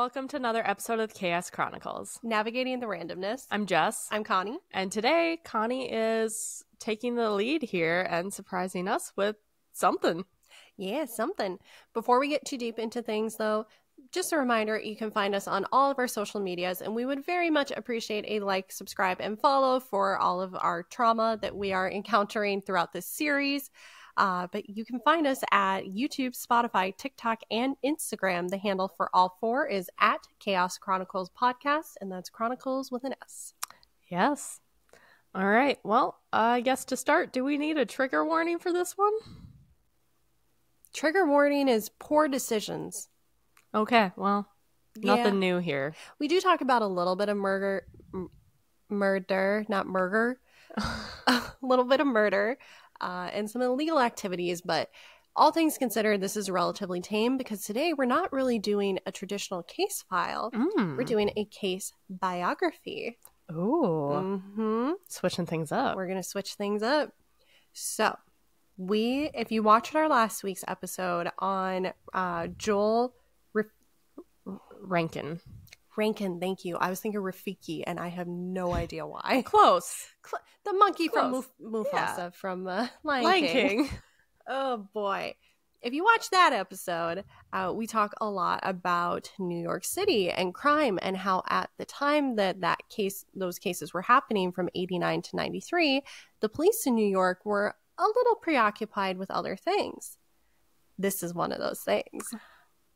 welcome to another episode of the Chaos Chronicles. Navigating the randomness. I'm Jess. I'm Connie. And today, Connie is taking the lead here and surprising us with something. Yeah, something. Before we get too deep into things, though, just a reminder, you can find us on all of our social medias, and we would very much appreciate a like, subscribe, and follow for all of our trauma that we are encountering throughout this series. But you can find us at YouTube, Spotify, TikTok, and Instagram. The handle for all four is at Chaos Chronicles Podcast, and that's Chronicles with an S. Yes. All right. Well, I guess to start, do we need a trigger warning for this one? Trigger warning is poor decisions. Okay. Well, nothing new here. We do talk about a little bit of murder, a little bit of murder. And some illegal activities, but all things considered, this is relatively tame because today we're not really doing a traditional case file. We're doing a case biography. Ooh. Switching things up. We're going to switch things up. So, if you watched our last week's episode on Joel Rankin, thank you. I was thinking Rafiki, and I have no idea why. Close. The monkey Close. from Mufasa from Lion King. Oh, boy. If you watch that episode, we talk a lot about New York City and crime and how at the time those cases were happening from 89 to 93, the police in New York were a little preoccupied with other things. This is one of those things.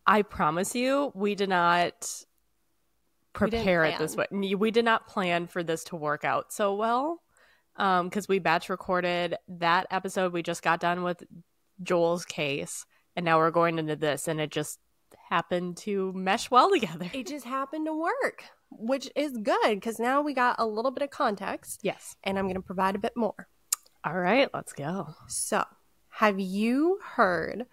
I promise you, we did not prepare it this way. We did not plan for this to work out so well because we batch recorded that episode. We just got done with Joel's case, and now we're going into this, and it just happened to mesh well together. It just happened to work, which is good because now we got a little bit of context. Yes. And I'm going to provide a bit more. All right, let's go. So, have you heard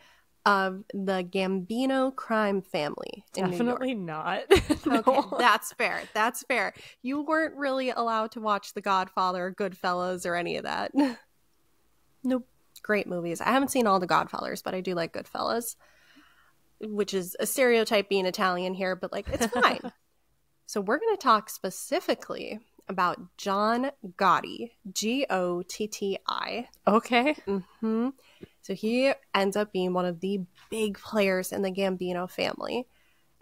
of the Gambino crime family in Definitely New not. No. Okay, that's fair. That's fair. You weren't really allowed to watch The Godfather or Goodfellas or any of that. Nope. Great movies. I haven't seen all the Godfathers, but I do like Goodfellas, which is a stereotype being Italian here, but it's fine. So we're going to talk specifically about John Gotti, Gotti. Okay. Mm-hmm. So he ends up being one of the big players in the Gambino family.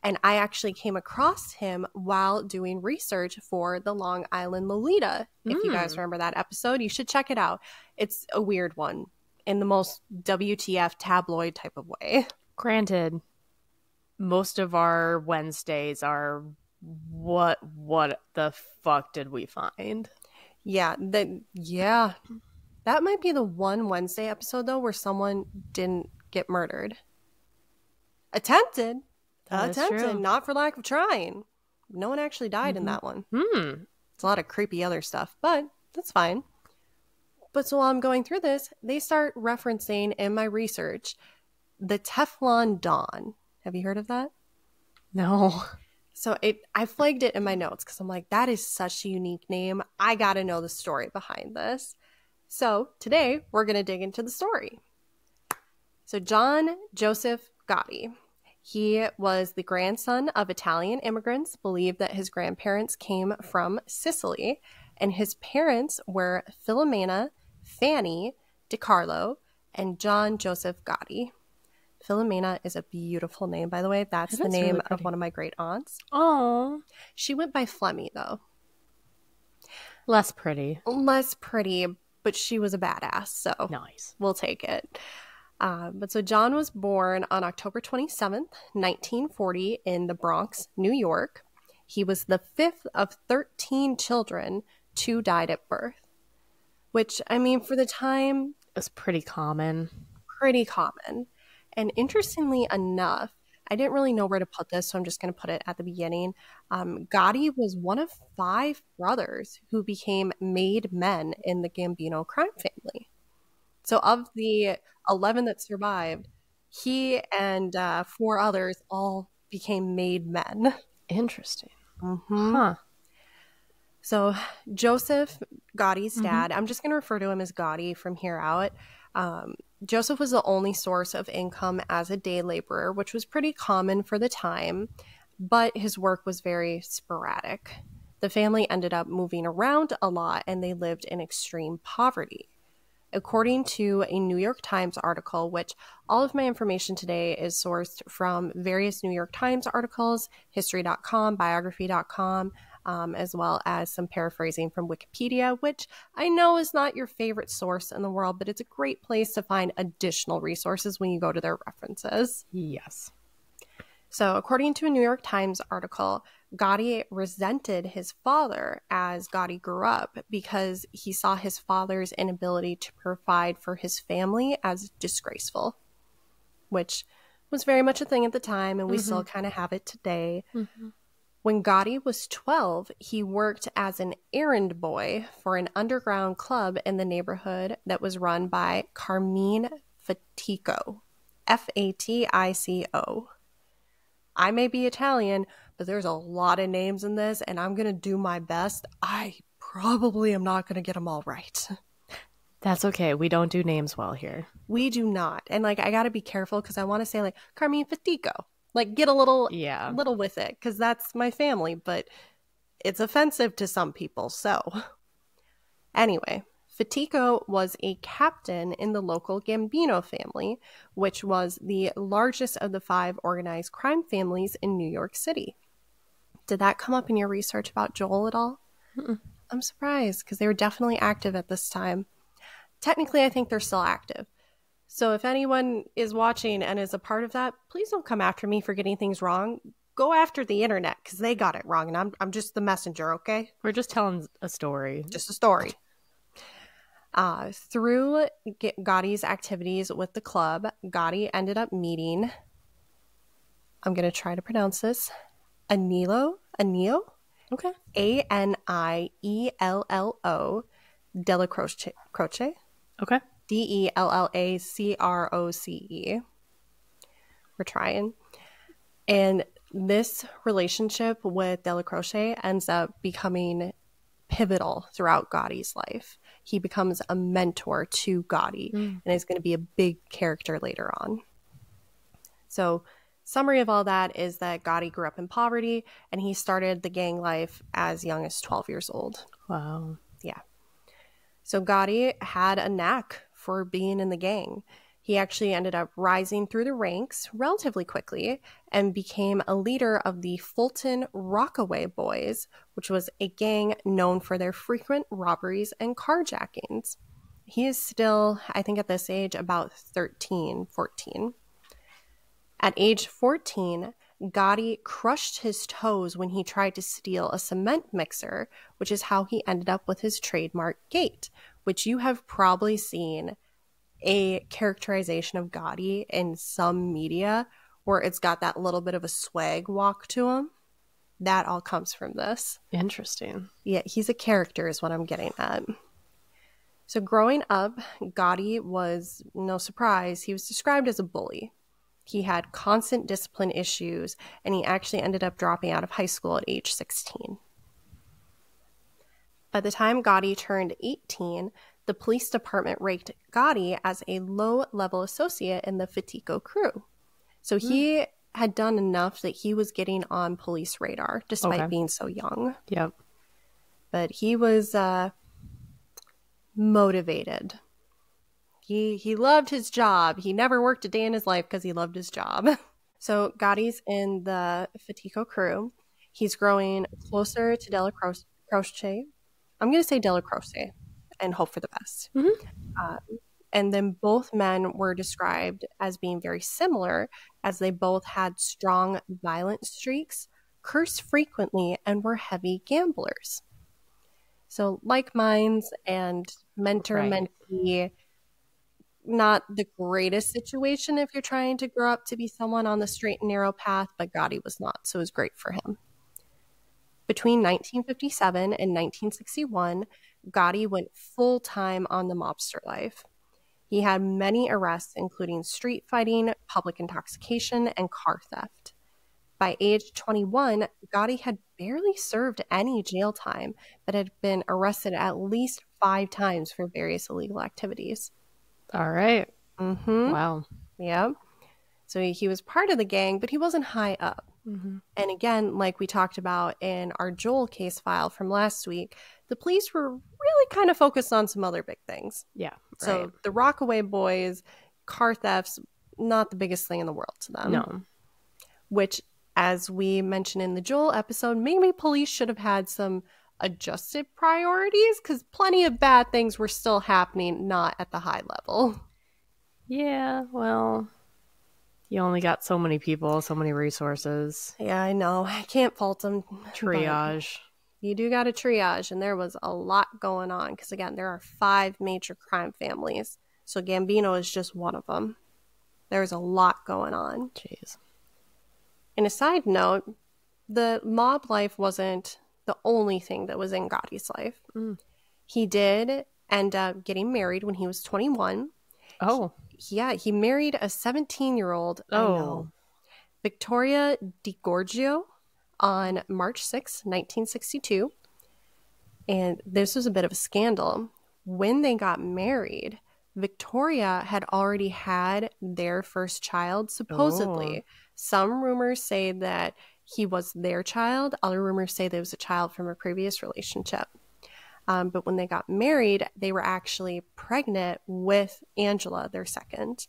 And I actually came across him while doing research for the Long Island Lolita. If you guys remember that episode, you should check it out. It's a weird one in the most WTF tabloid type of way. Granted, most of our Wednesdays are what the fuck did we find? Yeah. That might be the one Wednesday episode, though, where someone didn't get murdered. Attempted, not for lack of trying. No one actually died in that one. It's a lot of creepy other stuff, but that's fine. But so while I'm going through this, they start referencing in my research the Teflon Don. Have you heard of that? No. So I flagged it in my notes because I'm like, that is such a unique name. I got to know the story behind this. So today we're going to dig into the story. So John Joseph Gotti, he was the grandson of Italian immigrants, believed that his grandparents came from Sicily, and his parents were Filomena Fanny DiCarlo and John Joseph Gotti. Filomena is a beautiful name, by the way. That's the name of one of my great aunts. Oh. She went by Flemmy, though. Less pretty, but she was a badass, so nice. We'll take it. But so John was born on October 27th, 1940 in the Bronx, New York. He was the fifth of 13 children. 2 died at birth, which, I mean, for the time, was pretty common. And interestingly enough, I didn't really know where to put this, so I'm just going to put it at the beginning. Gotti was one of 5 brothers who became made men in the Gambino crime family. So of the 11 that survived, he and 4 others all became made men. Interesting. Mm-hmm. Huh. So Joseph Gotti's dad, I'm just going to refer to him as Gotti from here out. Joseph was the only source of income as a day laborer, which was pretty common for the time. but his work was very sporadic. The family ended up moving around a lot, and they lived in extreme poverty. According to a New York Times article, which all of my information today is sourced from various New York Times articles, history.com, biography.com, as well as some paraphrasing from Wikipedia, which I know is not your favorite source in the world, but it's a great place to find additional resources when you go to their references. Yes. So according to a New York Times article, Gotti resented his father as Gotti grew up because he saw his father's inability to provide for his family as disgraceful, which was very much a thing at the time, and we still kind of have it today. When Gotti was 12, he worked as an errand boy for an underground club in the neighborhood that was run by Carmine Fatico, Fatico. I may be Italian, but there's a lot of names in this, and I'm going to do my best. I probably am not going to get them all right. That's okay. We don't do names well here. We do not. And, like, I got to be careful because I want to say, like, Carmine Fatico. Like, get a little with it because that's my family, but it's offensive to some people. So, anyway, Fatico was a captain in the local Gambino family, which was the largest of the 5 organized crime families in New York City. Did that come up in your research about Joel at all? I'm surprised because they were definitely active at this time. Technically, I think they're still active. So if anyone is watching and is a part of that, please don't come after me for getting things wrong. Go after the internet because they got it wrong, and I'm just the messenger, okay? We're just telling a story. Just a story. Through Gotti's activities with the club, Gotti ended up meeting, I'm going to try to pronounce this, Anilo? Okay. Aniello Della Croce. Okay. Dellacroce. We're trying. And this relationship with Della Croce ends up becoming pivotal throughout Gotti's life. He becomes a mentor to Gotti and is going to be a big character later on. So, summary of all that is that Gotti grew up in poverty and he started the gang life as young as 12 years old. Wow. Yeah. So Gotti had a knack for being in the gang. He actually ended up rising through the ranks relatively quickly and became a leader of the Fulton Rockaway Boys, which was a gang known for their frequent robberies and carjackings. He is still, I think at this age, about 13, 14. At age 14, Gotti crushed his toes when he tried to steal a cement mixer, which is how he ended up with his trademark gait, which you have probably seen a characterization of Gotti in some media where it's got that little bit of a swag walk to him. That all comes from this. Interesting. Yeah, he's a character is what I'm getting at. So growing up, Gotti was, no surprise, he was described as a bully. He had constant discipline issues, and he actually ended up dropping out of high school at age 16. By the time Gotti turned 18, the police department ranked Gotti as a low-level associate in the Fatico crew. So he had done enough that he was getting on police radar, despite being so young. Yep. But he was motivated. He loved his job. He never worked a day in his life because he loved his job. So Gotti's in the Fatico crew. He's growing closer to Della Croce. I'm going to say Della Croce and hope for the best. And then both men were described as being very similar, as they both had strong violent streaks, cursed frequently, and were heavy gamblers. So like minds and mentor-mentee, not the greatest situation if you're trying to grow up to be someone on the straight and narrow path, but Gotti was not, so it was great for him. Between 1957 and 1961, Gotti went full-time on the mobster life. He had many arrests, including street fighting, public intoxication, and car theft. By age 21, Gotti had barely served any jail time, but had been arrested at least 5 times for various illegal activities. All right. Wow. Yeah. So he was part of the gang, but he wasn't high up. Mm-hmm. And again, like we talked about in our Joel case file from last week, the police were really kind of focused on some other big things. Yeah. Right. So the Rockaway boys, car thefts, not the biggest thing in the world to them. No. Which, as we mentioned in the Joel episode, maybe police should have had some adjusted priorities because plenty of bad things were still happening, not at the high level. Yeah, well, you only got so many people, so many resources. Yeah, I know. I can't fault them. Triage. You do got to triage, and there was a lot going on because, again, there are 5 major crime families. So Gambino is just one of them. There's a lot going on. Jeez. And a side note, the mob life wasn't the only thing that was in Gotti's life. Mm. He did end up getting married when he was 21. Oh. He married a 17-year-old, Oh. I know, Victoria DiGorgio on March 6, 1962. And this was a bit of a scandal. When they got married, Victoria had already had their first child, supposedly. Oh. Some rumors say that he was their child. Other rumors say there was a child from a previous relationship. But when they got married, they were actually pregnant with Angela, their second.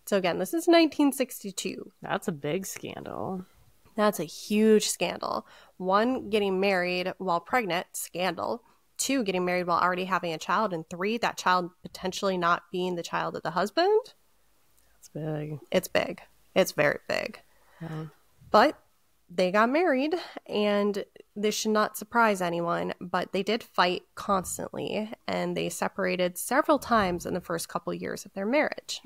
So again, this is 1962. That's a big scandal. That's a huge scandal. 1, getting married while pregnant, scandal. 2, getting married while already having a child. And 3, that child potentially not being the child of the husband. That's big. It's big. It's very big. Yeah. But they got married, and this should not surprise anyone, but they did fight constantly, and they separated several times in the first couple years of their marriage.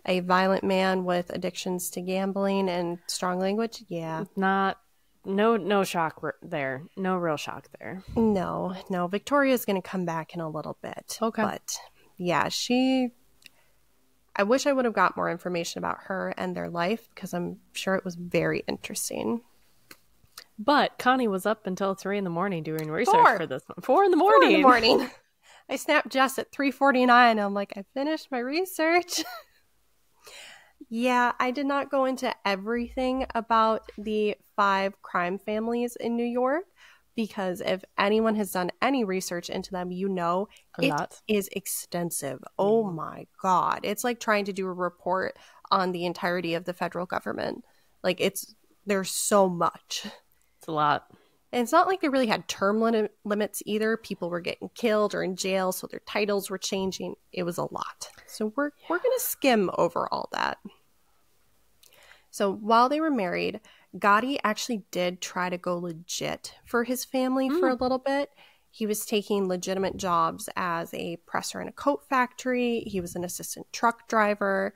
A violent man with addictions to gambling and strong language? Yeah. No shock there. No real shock there. No. Victoria's going to come back in a little bit. Okay. But yeah, I wish I would have got more information about her and their life because I'm sure it was very interesting. But Connie was up until 3 a.m. doing research for this one. 4 a.m. 4 a.m. I snapped Jess at 3:49. I'm like, I finished my research. Yeah, I did not go into everything about the 5 crime families in New York because if anyone has done any research into them, you know it is extensive. Oh my God. It's like trying to do a report on the entirety of the federal government. Like there's so much. It's a lot. And it's not like they really had term limits either. People were getting killed or in jail, so their titles were changing. It was a lot. So we're going to skim over all that. So while they were married, Gotti actually did try to go legit for his family for a little bit. He was taking legitimate jobs as a presser in a coat factory. He was an assistant truck driver.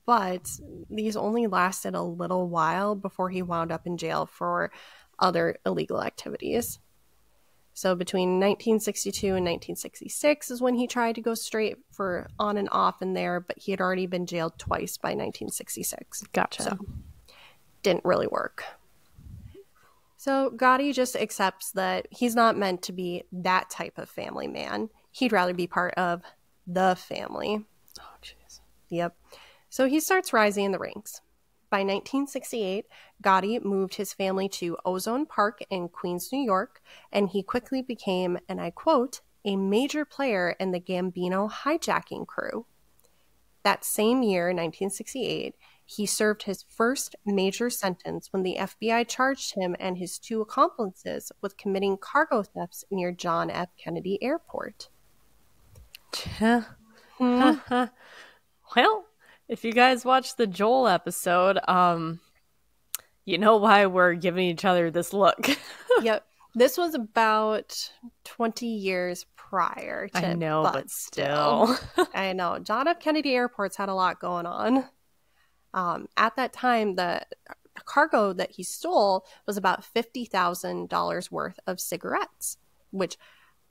But these only lasted a little while before he wound up in jail for other illegal activities. So between 1962 and 1966 is when he tried to go straight for on and off in there, but he had already been jailed twice by 1966. Gotcha. So didn't really work. So Gotti just accepts that he's not meant to be that type of family man. He'd rather be part of the family. Oh, jeez. Yep. So he starts rising in the ranks. By 1968, Gotti moved his family to Ozone Park in Queens, New York, and he quickly became, and I quote, a major player in the Gambino hijacking crew. That same year, 1968, he served his first major sentence when the FBI charged him and his 2 accomplices with committing cargo thefts near John F. Kennedy Airport. Well, if you guys watched the Joel episode, you know why we're giving each other this look. Yep. This was about 20 years prior to. I know, but still. I know. John F. Kennedy Airport's had a lot going on. At that time, the cargo that he stole was about $50,000 worth of cigarettes, which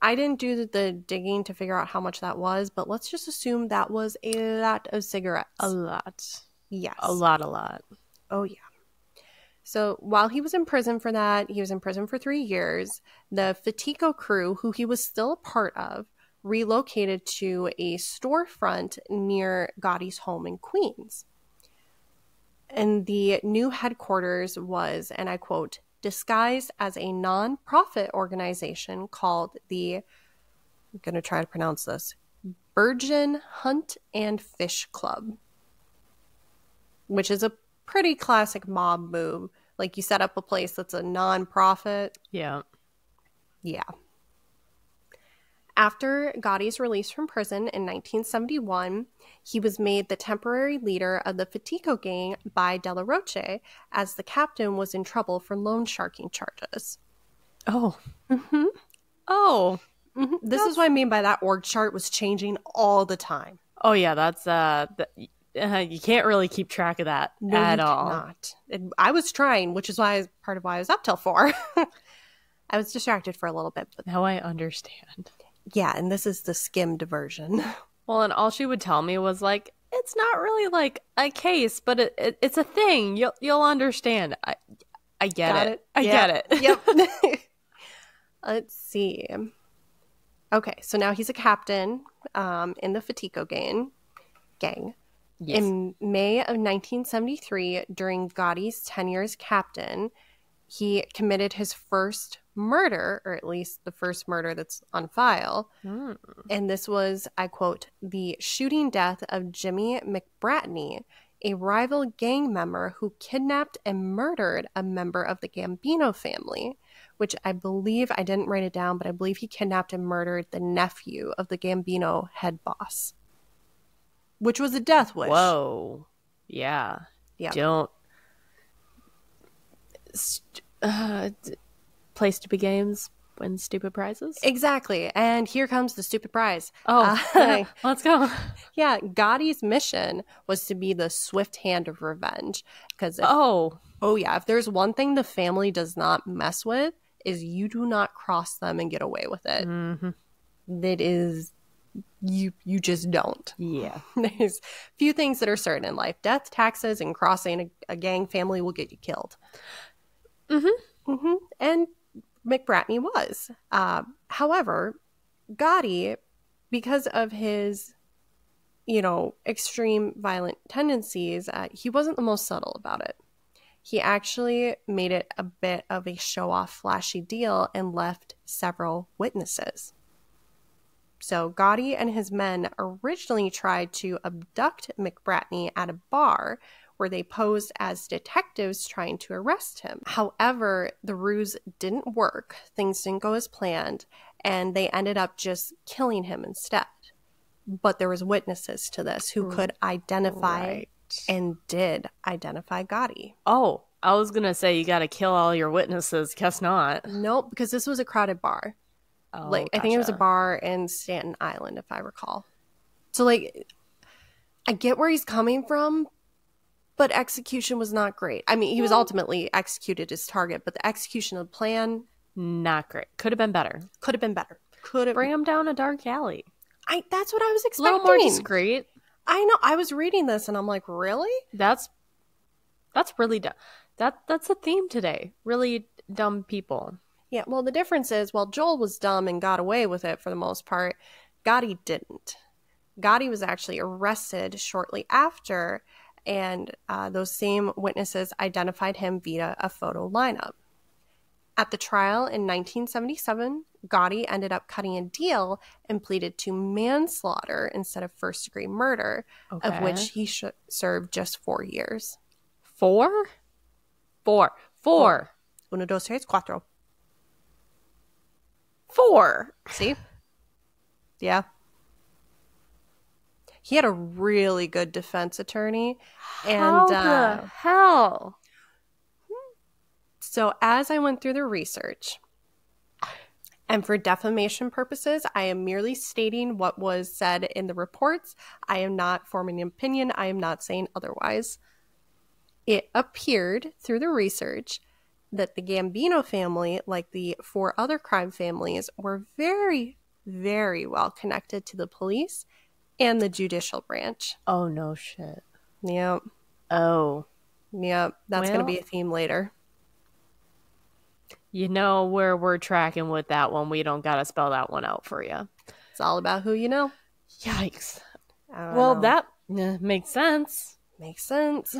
I didn't do the digging to figure out how much that was, but let's just assume that was a lot of cigarettes. A lot. Yes. A lot. Oh, yeah. So while he was in prison for that, he was in prison for 3 years, the Fatico crew, who he was still a part of, relocated to a storefront near Gotti's home in Queens. And the new headquarters was, and I quote, disguised as a non-profit organization called the, I'm going to try to pronounce this, Virgin Hunt and Fish Club, which is a pretty classic mob move. Like, you set up a place that's a non-profit. Yeah. Yeah. After Gotti's release from prison in 1971, he was made the temporary leader of the Fatico gang by De La Roche, as the captain was in trouble for loan sharking charges. Oh. Mm-hmm. Oh. Mm-hmm. This is what I mean by that org chart was changing all the time. Oh, yeah, that's you can't really keep track of that at all. Not. I was trying, which is part of why I was up till 4. I was distracted for a little bit, but now I understand. Yeah, and this is the skimmed version. Well, and all she would tell me was like, it's not really like a case, but it's a thing. You'll understand. I get it. I get it. Yep. Let's see. Okay, so now he's a captain in the Fatico gang. Yes. In May of 1973, during Gotti's tenure as captain, he committed his first murder, or at least the first murder that's on file. And this was, I quote, the shooting death of Jimmy McBratney, a rival gang member who kidnapped and murdered a member of the Gambino family, which I believe, I didn't write it down, but I believe he kidnapped and murdered the nephew of the Gambino head boss, which was a death wish. Whoa. Yeah. Don't. Play stupid games, win stupid prizes. Exactly. And here comes the stupid prize. Oh, let's go. Yeah, Gotti's mission was to be the swift hand of revenge. Because if there's one thing the family does not mess with, is you do not cross them and get away with it. Mm-hmm. That is, you just don't. Yeah. There's few things that are certain in life. Death, taxes, and crossing a gang family will get you killed. Mm-hmm. Mm-hmm. And McBratney was. However, Gotti, because of his, extreme violent tendencies, he wasn't the most subtle about it. He actually made it a bit of a show-off, flashy deal and left several witnesses. So Gotti and his men originally tried to abduct McBratney at a bar where they posed as detectives trying to arrest him. However, the ruse didn't work, things didn't go as planned, and they ended up just killing him instead. But there was witnesses to this who could identify and did identify Gotti. Oh, I was going to say you got to kill all your witnesses. Guess not. Nope, because this was a crowded bar. Oh, I think it was a bar in Staten Island, if I recall. So, I get where he's coming from, but execution was not great. I mean, he was ultimately executed as target, but the execution of the plan... Not great. Could have been better. Bring him down a dark alley. That's what I was expecting. A little more discreet. I know. I was reading this and I'm like, really? That's really dumb. That's a theme today. Really dumb people. Yeah, well, the difference is, while Joel was dumb and got away with it for the most part, Gotti didn't. Gotti was actually arrested shortly after, and those same witnesses identified him via a photo lineup. At the trial in 1977, Gotti ended up cutting a deal and pleaded to manslaughter instead of first-degree murder, of which he served just 4 years. 4? 4. 4. Uno, dos, tres, cuatro. 4. See? Yeah. He had a really good defense attorney. How the hell? So as I went through the research, and for defamation purposes, I am merely stating what was said in the reports. I am not forming an opinion. I am not saying otherwise. It appeared through the research that the Gambino family, like the 4 other crime families, were very, very well connected to the police and the judicial branch. Oh, no shit. Yep. Oh. Yep. That's going to be a theme later. You know where we're tracking with that one. We don't got to spell that one out for you. It's all about who you know. Yikes. Well, that makes sense. Makes sense.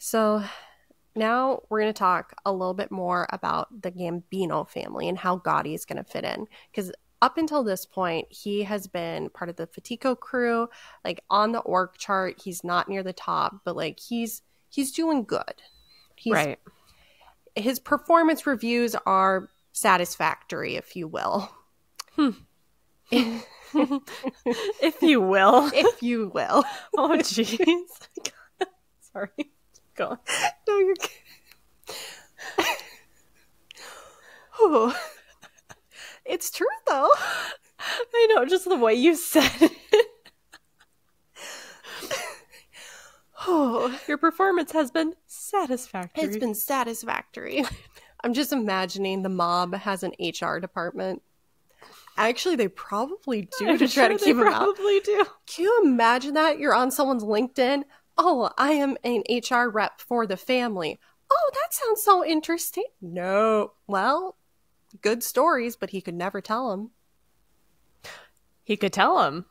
So now we're going to talk a little bit more about the Gambino family and how Gotti is going to fit in. Because up until this point, he has been part of the Fatico crew, like on the org chart. He's not near the top, but like he's doing good. Right. His performance reviews are satisfactory, if you will. If you will. If you will. Oh, jeez. Sorry. Go on. No, you're kidding. Oh. It's true, though. I know, just the way you said it. Oh, your performance has been satisfactory. It's been satisfactory. I'm just imagining the mob has an HR department. Actually, they probably do to try to keep them out. Probably do. Can you imagine that? You're on someone's LinkedIn. Oh, I am an HR rep for the family. Oh, that sounds so interesting. No. Well, good stories, but he could never tell them. He could tell them,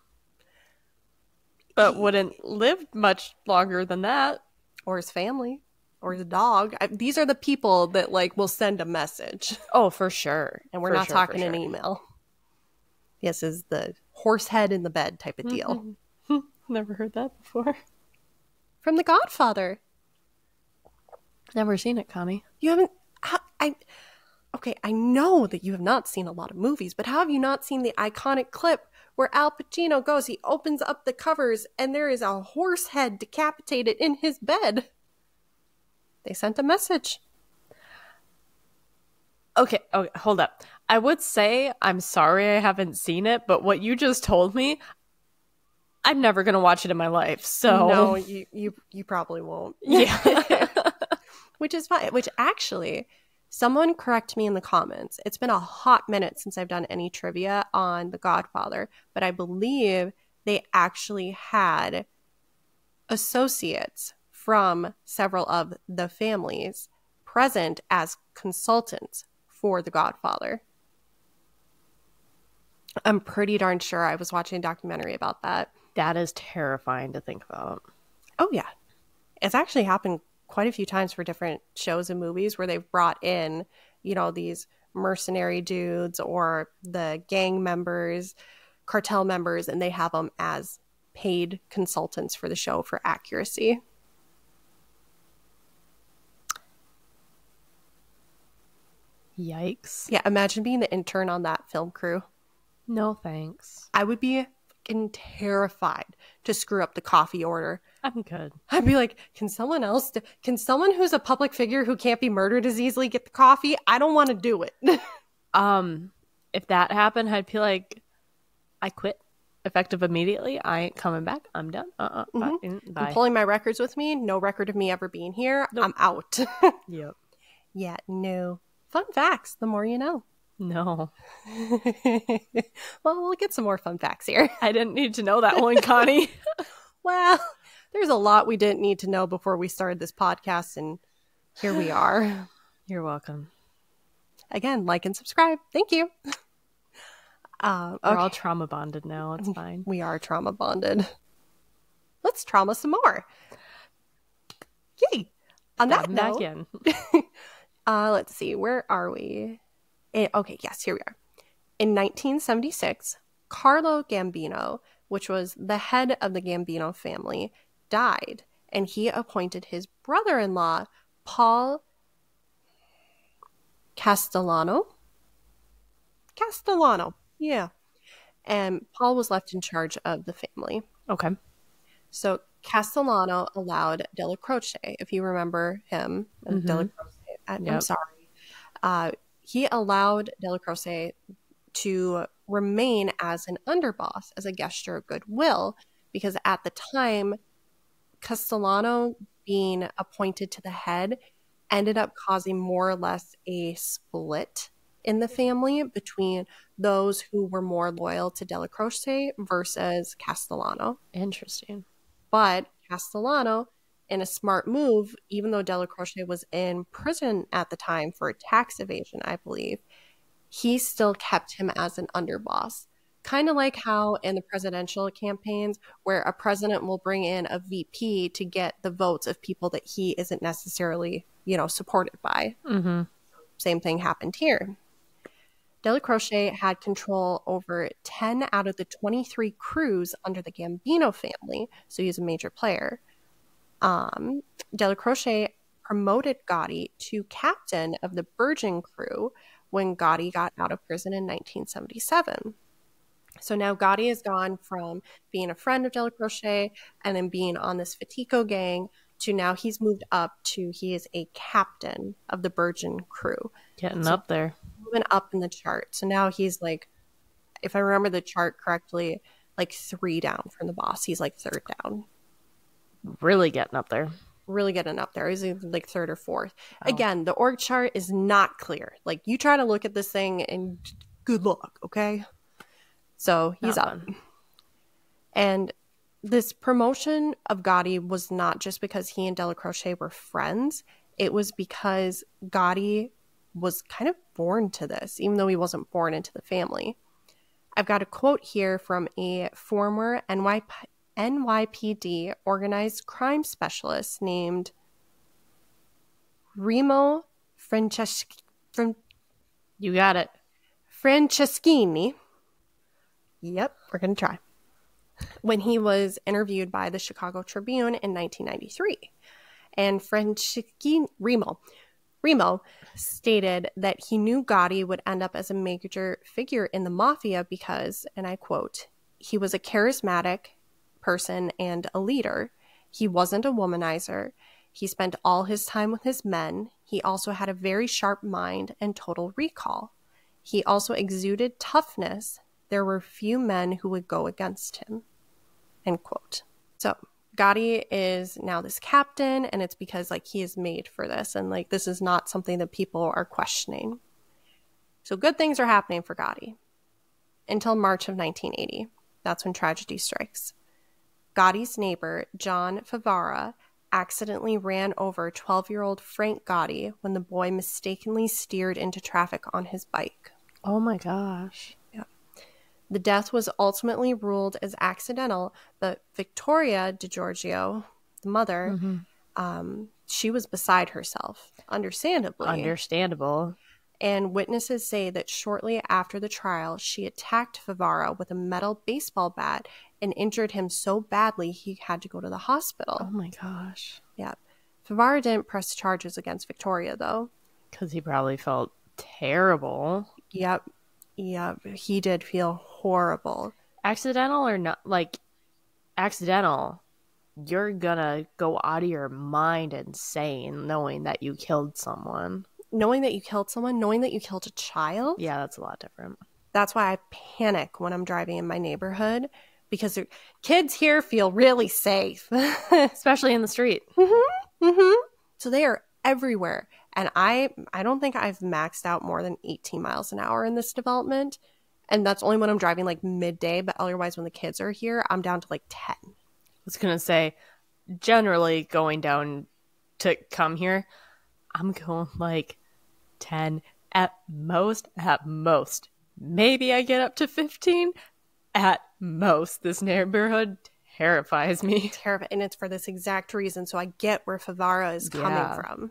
but wouldn't live much longer than that. Or his family. Or his dog. These are the people that like will send a message. Oh, for sure. And we're not talking an email. This is the horse head in the bed type of deal. Never heard that before. From The Godfather. Never seen it, Connie. You haven't... Okay, I know that you have not seen a lot of movies, but how have you not seen the iconic clip where Al Pacino goes, he opens up the covers, and there is a horse head decapitated in his bed? They sent a message. Okay, hold up. I would say I'm sorry I haven't seen it, but what you just told me, I'm never going to watch it in my life, so... No, you probably won't. Yeah. Which is fine. Which actually, someone correct me in the comments. It's been a hot minute since I've done any trivia on The Godfather, but I believe they actually had associates from several of the families present as consultants for The Godfather. I'm pretty darn sure I was watching a documentary about that. That is terrifying to think about. Oh, yeah. It's actually happened quite a few times for different shows and movies where they've brought in, you know, these mercenary dudes or the gang members, cartel members, and they have them as paid consultants for the show for accuracy. Yikes. Yeah, imagine being the intern on that film crew. No thanks. I would be fucking terrified to screw up the coffee order. I'm good. I'd be like, can someone who's a public figure who can't be murdered as easily get the coffee? I don't want to do it. If that happened, I'd be like, I quit. Effective immediately. I ain't coming back. I'm done. Bye. I'm pulling my records with me. No record of me ever being here. Nope. I'm out. Yep. Yeah, no. Fun facts. The more you know. No. Well, we'll get some more fun facts here. I didn't need to know that one, Connie. Well, there's a lot we didn't need to know before we started this podcast, and here we are. You're welcome. Again, like and subscribe. Thank you. We're all trauma bonded now. It's fine. We are trauma bonded. Let's trauma some more. Yay! On that note, let's see. Where are we? Okay, yes, here we are. In 1976, Carlo Gambino, which was the head of the Gambino family, died, and he appointed his brother-in-law, Paul Castellano, yeah. And Paul was left in charge of the family. Okay. So Castellano allowed Della Croce, if you remember him, Della Croce, I'm sorry. He allowed Della Croce to remain as an underboss, as a gesture of goodwill, because at the time, Castellano being appointed to the head ended up causing more or less a split in the family between those who were more loyal to Della Croce versus Castellano. Interesting. But Castellano, in a smart move, even though Della Croce was in prison at the time for tax evasion, I believe, he still kept him as an underboss. Kind of like how in the presidential campaigns where a president will bring in a VP to get the votes of people that he isn't necessarily, supported by. Mm-hmm. Same thing happened here. Delacroce had control over 10 out of the 23 crews under the Gambino family, so he's a major player. Delacroce promoted Gotti to captain of the Virgin crew when Gotti got out of prison in 1977. So now Gotti has gone from being a friend of Delacroce and then being on this Fatico gang to now he's moved up to he is a captain of the Virgin crew. Getting up there. Moving up in the chart. So now he's like, if I remember the chart correctly, like 3 down from the boss. He's like 3rd down. Really getting up there. Really getting up there. He's like 3rd or 4th. Oh. Again, the org chart is not clear. Like you try to look at this thing and good luck, okay? So he's up. And this promotion of Gotti was not just because he and Delacroce were friends. It was because Gotti was kind of born to this, even though he wasn't born into the family. I've got a quote here from a former NYPD organized crime specialist named Remo You got it. Franceschini. Yep, we're going to try. When he was interviewed by the Chicago Tribune in 1993. And Remo stated that he knew Gotti would end up as a major figure in the mafia because, and I quote, he was a charismatic person and a leader. He wasn't a womanizer. He spent all his time with his men. He also had a very sharp mind and total recall. He also exuded toughness. There were few men who would go against him. End quote. So Gotti is now this captain, and it's because like he is made for this, and like this is not something that people are questioning. So good things are happening for Gotti until March of 1980. That's when tragedy strikes. Gotti's neighbor, John Favara, accidentally ran over 12-year-old Frank Gotti when the boy mistakenly steered into traffic on his bike. Oh my gosh. Yeah. The death was ultimately ruled as accidental, but Victoria DiGiorgio, the mother, she was beside herself, understandably. Understandable. And witnesses say that shortly after the trial, she attacked Favara with a metal baseball bat and injured him so badly he had to go to the hospital. Oh my gosh. Yeah. Favara didn't press charges against Victoria, though. Because he probably felt terrible. Yep. He did feel horrible. Accidental or not, like, accidental, you're gonna go out of your mind insane knowing that you killed someone. Knowing that you killed someone, knowing that you killed a child. Yeah, that's a lot different. That's why I panic when I'm driving in my neighborhood, because kids here feel really safe. Especially in the street. So they are everywhere. And I don't think I've maxed out more than 18 miles an hour in this development. And that's only when I'm driving like midday. But otherwise, when the kids are here, I'm down to like 10. I was going to say, generally going down to come here, I'm going like 10 at most. Maybe I get up to 15 at most. This neighborhood terrifies me. And it's for this exact reason. So I get where Favara is coming from.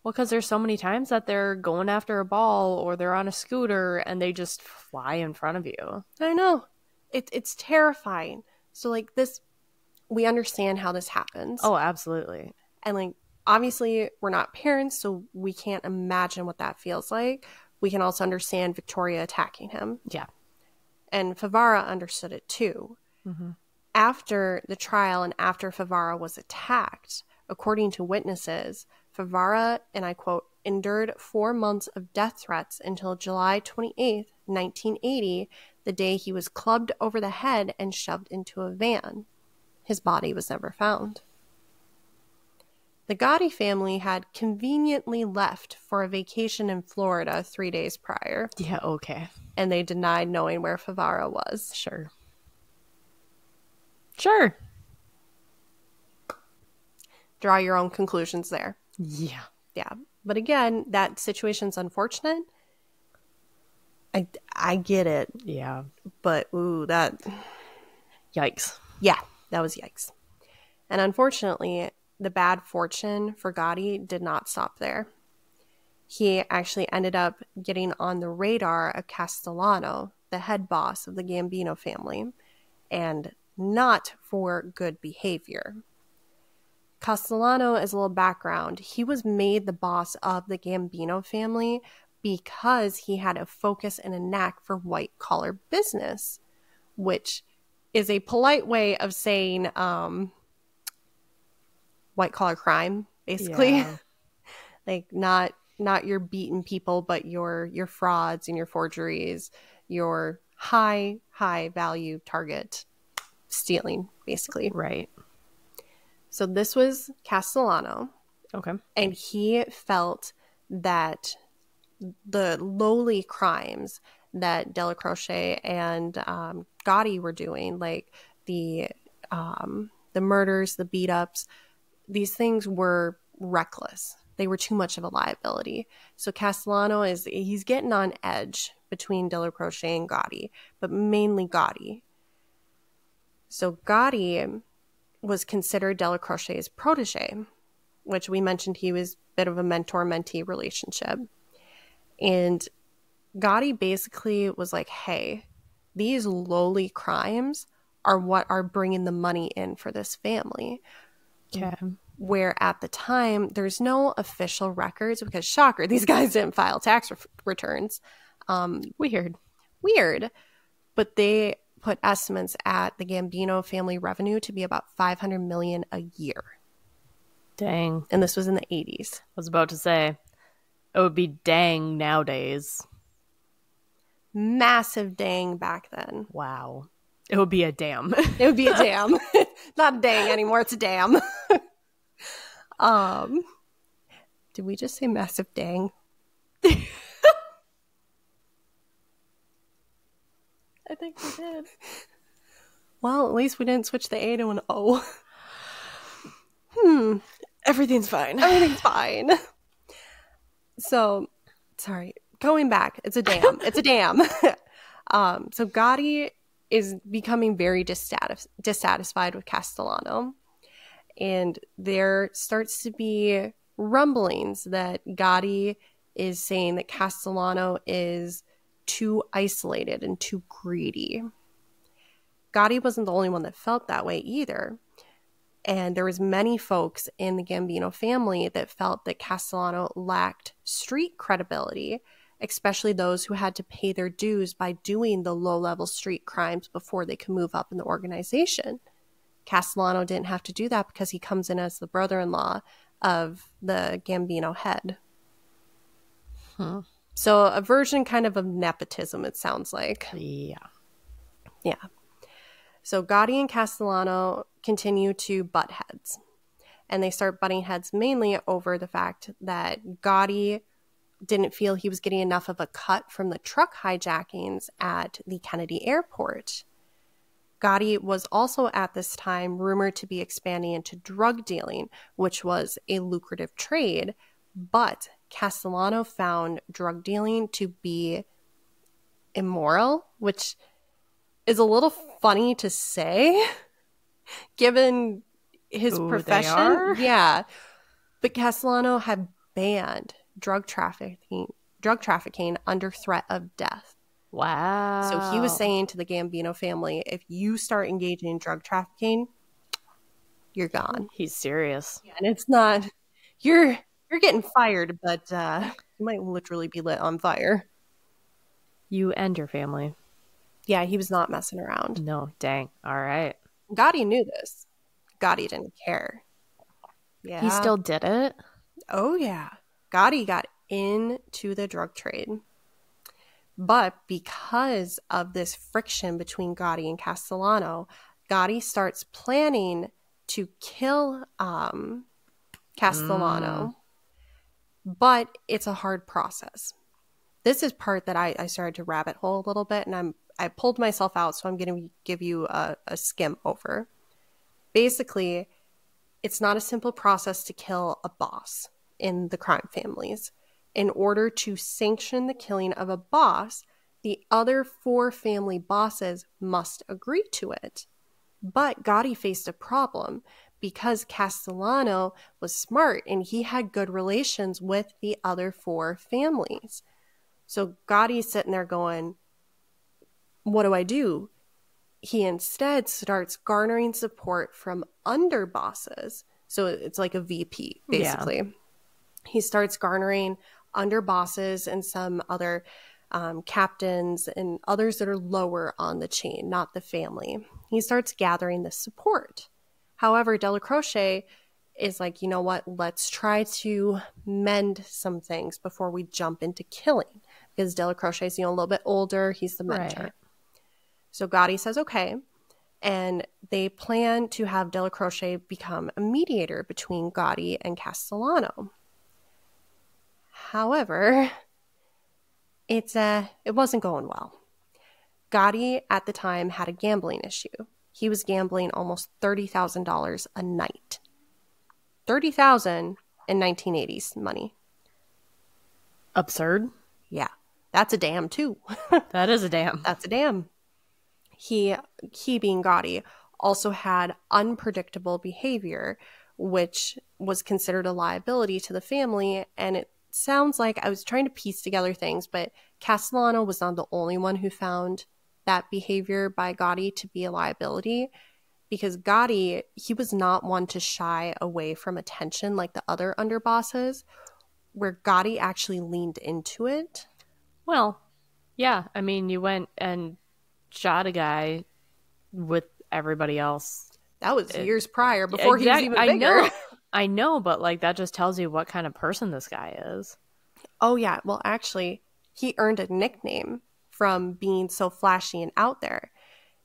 Well, because there's so many times that they're going after a ball or they're on a scooter and they just fly in front of you. I know. It's terrifying. So like this, we understand how this happens. Oh, absolutely. And like, obviously we're not parents, so we can't imagine what that feels like. We can also understand Victoria attacking him. Yeah. And Favara understood it too. After the trial and after Favara was attacked, according to witnesses, Favara, and I quote, endured 4 months of death threats until July 28th, 1980, the day he was clubbed over the head and shoved into a van. His body was never found. The Gotti family had conveniently left for a vacation in Florida 3 days prior. Yeah, okay. And they denied knowing where Favara was. Sure. Draw your own conclusions there. Yeah. But again, that situation's unfortunate. I get it. Yeah. But, ooh, that... Yikes. Yeah, that was yikes. And unfortunately, the bad fortune for Gotti did not stop there. He actually ended up getting on the radar of Castellano, the head boss of the Gambino family, and not for good behavior. Castellano, as a little background, he was made the boss of the Gambino family because he had a focus and a knack for white-collar business, which is a polite way of saying white-collar crime, basically. Yeah. Like, not your beaten people, but your frauds and your forgeries, your high value target stealing, basically. Right. So this was Castellano. Okay. And he felt that the lowly crimes that Della Croce and Gotti were doing, like the murders, the beat-ups, these things were reckless. They were too much of a liability. So Castellano he's getting on edge between Della Croce and Gotti, but mainly Gotti. So Gotti was considered Della Croce's protege, which we mentioned he was a bit of a mentor-mentee relationship. And Gotti basically was like, hey, these lowly crimes are what are bringing the money in for this family. Okay. Where at the time, there's no official records because, shocker, these guys didn't file tax returns. Weird. But they put estimates at the Gambino family revenue to be about $500 million a year. Dang. And this was in the 80s. I was about to say, it would be dang nowadays. Massive dang back then. Wow. It would be a damn. It would be a damn. Not a dang anymore, it's a damn. Did we just say massive dang? I think we did. Well, at least we didn't switch the A to an O. Everything's fine. Everything's fine. So, sorry. Going back, it's a dam. It's a dam. So Gotti is becoming very dissatisfied with Castellano. And there starts to be rumblings that Gotti is saying that Castellano is too isolated and too greedy. Gotti wasn't the only one that felt that way either. And there was many folks in the Gambino family that felt that Castellano lacked street credibility, especially those who had to pay their dues by doing the low-level street crimes before they could move up in the organization. Castellano didn't have to do that because he comes in as the brother-in-law of the Gambino head. So a version kind of nepotism, it sounds like. Yeah. So Gotti and Castellano continue to butt heads. And they start butting heads mainly over the fact that Gotti didn't feel he was getting enough of a cut from the truck hijackings at the Kennedy airport. Gotti was also at this time rumored to be expanding into drug dealing, which was a lucrative trade, but Castellano found drug dealing to be immoral, which is a little funny to say, given his profession. Yeah. But Castellano had banned drug trafficking under threat of death. Wow. So he was saying to the Gambino family, if you start engaging in drug trafficking, you're gone. He's serious. Yeah, and it's not, you're getting fired, but you might literally be lit on fire. You and your family. Yeah, he was not messing around. No, dang. All right. Gotti knew this. Gotti didn't care. Yeah. He still did it? Oh, yeah. Gotti got into the drug trade. But because of this friction between Gotti and Castellano, Gotti starts planning to kill Castellano. But it's a hard process. This is part that I started to rabbit hole a little bit, and I pulled myself out, so I'm going to give you a skim over. Basically, it's not a simple process to kill a boss in the crime families. In order to sanction the killing of a boss, the other 4 family bosses must agree to it. But Gotti faced a problem because Castellano was smart and he had good relations with the other 4 families. So Gotti's sitting there going, what do I do? He instead starts garnering support from underbosses. So it's like a VP, basically. Yeah. He starts garnering underbosses and some other captains and others that are lower on the chain, not the family. He starts gathering this support. However, Delacroce is like, you know what, let's try to mend some things before we jump into killing. Because Delacroce is, a little bit older. He's the mentor. Right. So Gotti says, okay. And they plan to have Delacroce become a mediator between Gotti and Castellano. However, it wasn't going well. Gotti at the time had a gambling issue. He was gambling almost $30,000 a night. $30,000 in 1980s money. Absurd. Yeah. That's a damn too. That is a damn. That's a damn. He being Gotti, also had unpredictable behavior, which was considered a liability to the family. And it sounds like, I was trying to piece together things, but Castellano was not the only one who found that behavior by Gotti to be a liability, because Gotti, he was not one to shy away from attention like the other underbosses, where Gotti actually leaned into it. Well, yeah. I mean, you went and shot a guy with everybody else. That was years prior, before he was even bigger. I know, but like that just tells you what kind of person this guy is. Oh, yeah. Well, actually, he earned a nickname from being so flashy and out there.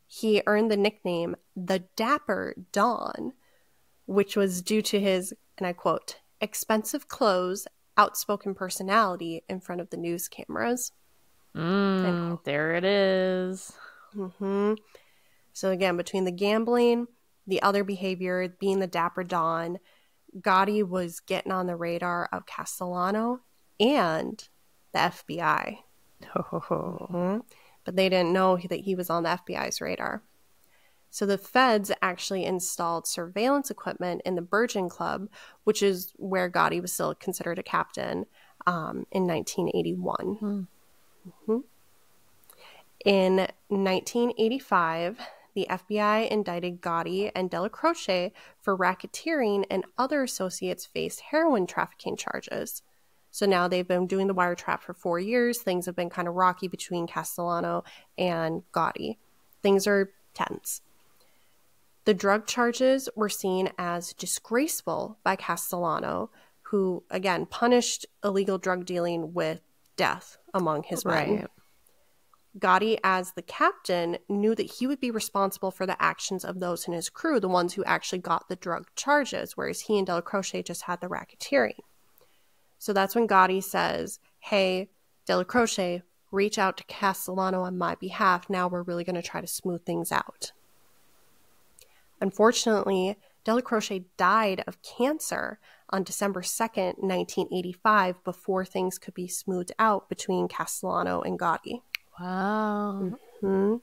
He earned the nickname the Dapper Don, which was due to his, and I quote, expensive clothes, outspoken personality in front of the news cameras. There it is. Mm-hmm. So again, between the gambling, the other behavior, being the Dapper Don, Gotti was getting on the radar of Castellano and the FBI. Mm-hmm. But they didn't know that he was on the FBI's radar. So the feds actually installed surveillance equipment in the Virgin Club, which is where Gotti was still considered a captain, in 1981. Mm-hmm. In 1985, the FBI indicted Gotti and Delacroce for racketeering, and other associates faced heroin trafficking charges. So now they've been doing the wiretap for 4 years. Things have been kind of rocky between Castellano and Gotti. Things are tense. The drug charges were seen as disgraceful by Castellano, who, again, punished illegal drug dealing with death among his men. Gotti, as the captain, knew that he would be responsible for the actions of those in his crew, the ones who actually got the drug charges, whereas he and Delacroce just had the racketeering. So that's when Gotti says, hey, Delacroce, reach out to Castellano on my behalf. Now we're really going to try to smooth things out. Unfortunately, Delacroce died of cancer on December 2nd, 1985, before things could be smoothed out between Castellano and Gotti. Wow. Mm-hmm.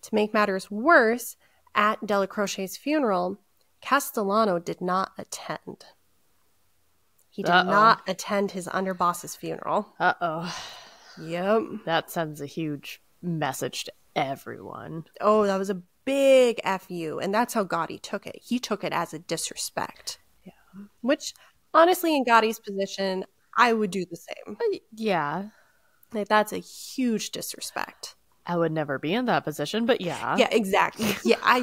To make matters worse, at Delacroce's funeral, Castellano did not attend. He did not attend his underboss's funeral. Yep. That sends a huge message to everyone. Oh, that was a big FU, and that's how Gotti took it. He took it as a disrespect. Yeah. Which, honestly, in Gotti's position, I would do the same. Yeah. Like, that's a huge disrespect. I would never be in that position, but yeah. Yeah, exactly. Yeah,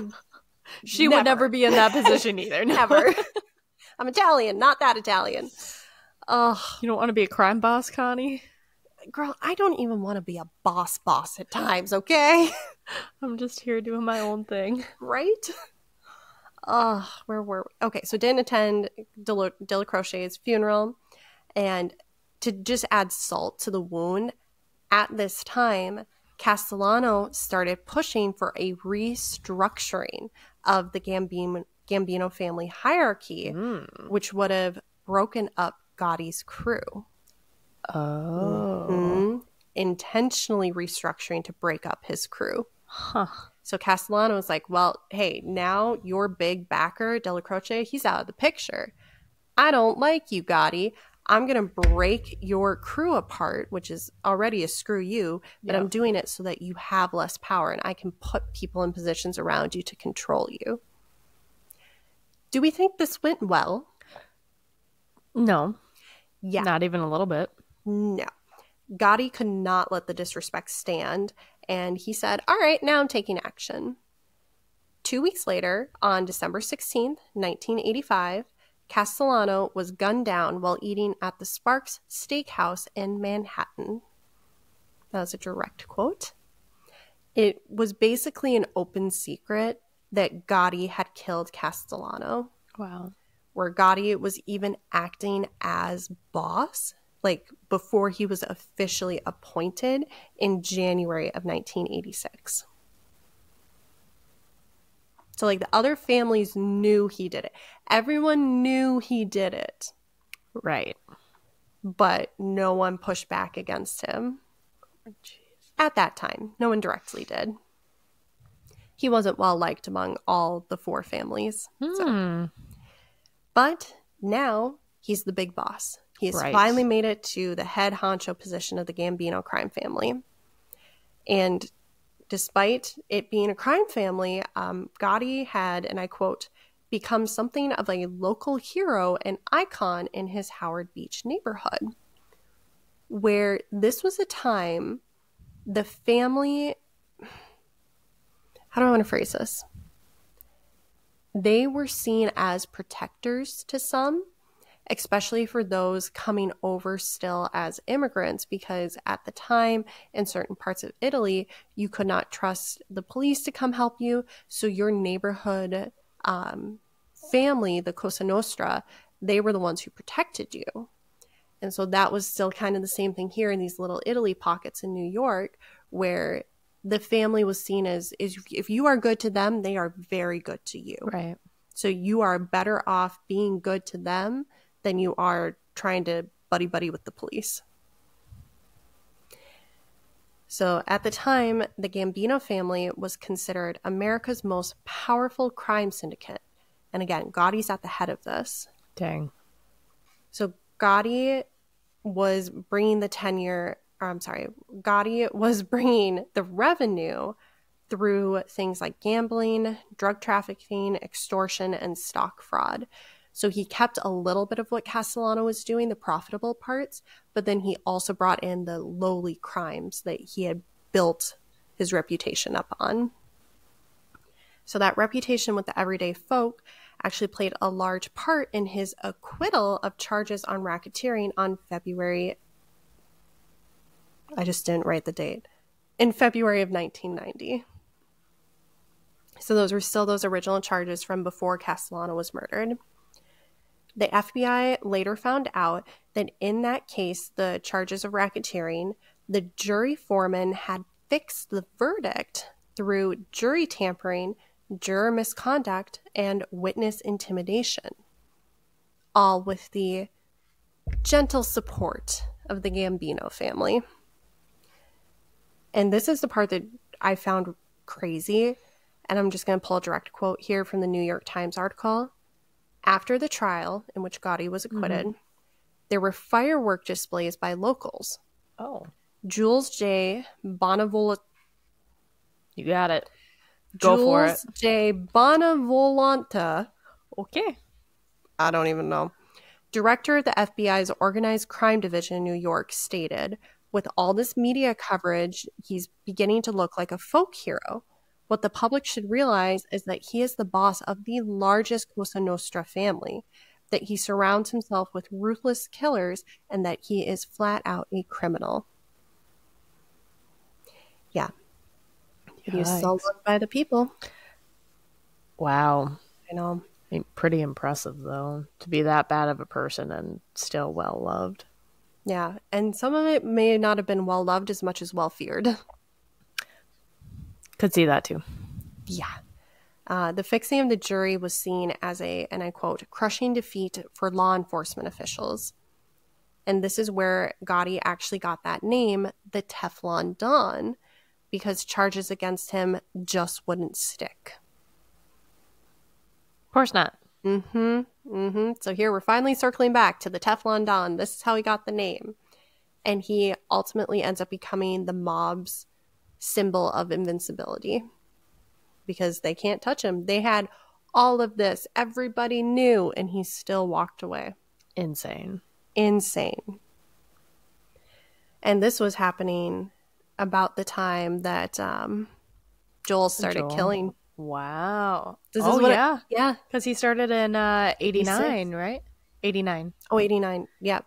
She would never be in that position either. No. Never. I'm Italian, not that Italian. You don't want to be a crime boss, Connie? Girl, I don't even want to be a boss at times, okay? I'm just here doing my own thing. Right? Where were we? Okay, so didn't attend Delacroce's funeral. And to just add salt to the wound, at this time, Castellano started pushing for a restructuring of the Gambino family hierarchy, which would have broken up Gotti's crew. Oh. Mm-hmm. intentionally restructuring to break up his crew. Huh. So Castellano was like, well, hey, now your big backer, Della Croce, he's out of the picture. I don't like you, Gotti. I'm going to break your crew apart, which is already a screw you, but I'm doing it so that you have less power and I can put people in positions around you to control you. Do we think this went well? No. Yeah. Not even a little bit. No. Gotti could not let the disrespect stand, and he said, all right, now I'm taking action. 2 weeks later, on December 16th, 1985, Castellano was gunned down while eating at the Sparks Steakhouse in Manhattan. That was a direct quote. It was basically an open secret that Gotti had killed Castellano. Wow. Where Gotti was even acting as boss, like before he was officially appointed in January of 1986. So like the other families knew he did it. Everyone knew he did it. Right. But no one pushed back against him. At that time, no one directly did. He wasn't well liked among all the 4 families. So. But now he's the big boss. He has finally made it to the head honcho position of the Gambino crime family. And despite it being a crime family, Gotti had, and I quote, become something of a local hero and icon in his Howard Beach neighborhood, where this was a time the family, how do I want to phrase this? They were seen as protectors to some, especially for those coming over still as immigrants, because at the time in certain parts of Italy, you could not trust the police to come help you. So your neighborhood family, the Cosa Nostra, they were the ones who protected you. And so that was still kind of the same thing here in these little Italy pockets in New York, where the family was seen as, if you are good to them, they are very good to you. Right. So you are better off being good to them than you are trying to buddy-buddy with the police. So at the time, the Gambino family was considered America's most powerful crime syndicate. And again, Gotti's at the head of this. Dang. So Gotti was bringing Gotti was bringing the revenue through things like gambling, drug trafficking, extortion, and stock fraud. So he kept a little bit of what Castellano was doing, the profitable parts, but then he also brought in the lowly crimes that he had built his reputation up on. So that reputation with the everyday folk actually played a large part in his acquittal of charges on racketeering on February. I just didn't write the date. In February of 1990. So those were still those original charges from before Castellano was murdered. The FBI later found out that in that case, the charges of racketeering, the jury foreman had fixed the verdict through jury tampering, juror misconduct, and witness intimidation, all with the gentle support of the Gambino family. And this is the part that I found crazy, and I'm just going to pull a direct quote here from the New York Times article. After the trial in which Gotti was acquitted, there were firework displays by locals. Oh. Jules J. Bonavolante. You got it. Go for it. Jules J. Bonavolante. Okay. I don't even know. Director of the FBI's Organized Crime Division in New York stated, with all this media coverage, he's beginning to look like a folk hero. What the public should realize is that he is the boss of the largest Cosa Nostra family, that he surrounds himself with ruthless killers, and that he is flat out a criminal. Yeah. He was so loved by the people. Wow. I know. Pretty impressive, though, to be that bad of a person and still well loved. Yeah, and some of it may not have been well loved as much as well feared. Could see that too. Yeah. The fixing of the jury was seen as a, and I quote, crushing defeat for law enforcement officials. And this is where Gotti actually got that name, the Teflon Don, because charges against him just wouldn't stick. Of course not. So here we're finally circling back to the Teflon Don. This is how he got the name. And he ultimately ends up becoming the mob's symbol of invincibility because they can't touch him. They had all of this. Everybody knew, and he still walked away. Insane. And this was happening about the time that Joel started killing. Wow. Yeah. Because he started in 89, right? 89. Oh, 89. Yep.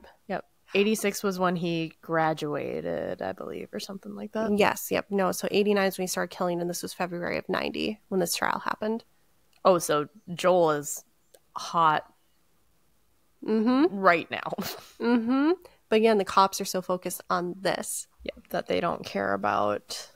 86 was when he graduated, I believe, or something like that. Yes. Yep. No, so 89 is when he started killing, and this was February of 90 when this trial happened. Oh, so Joel is hot right now. But again, the cops are so focused on this. Yeah, that they don't care about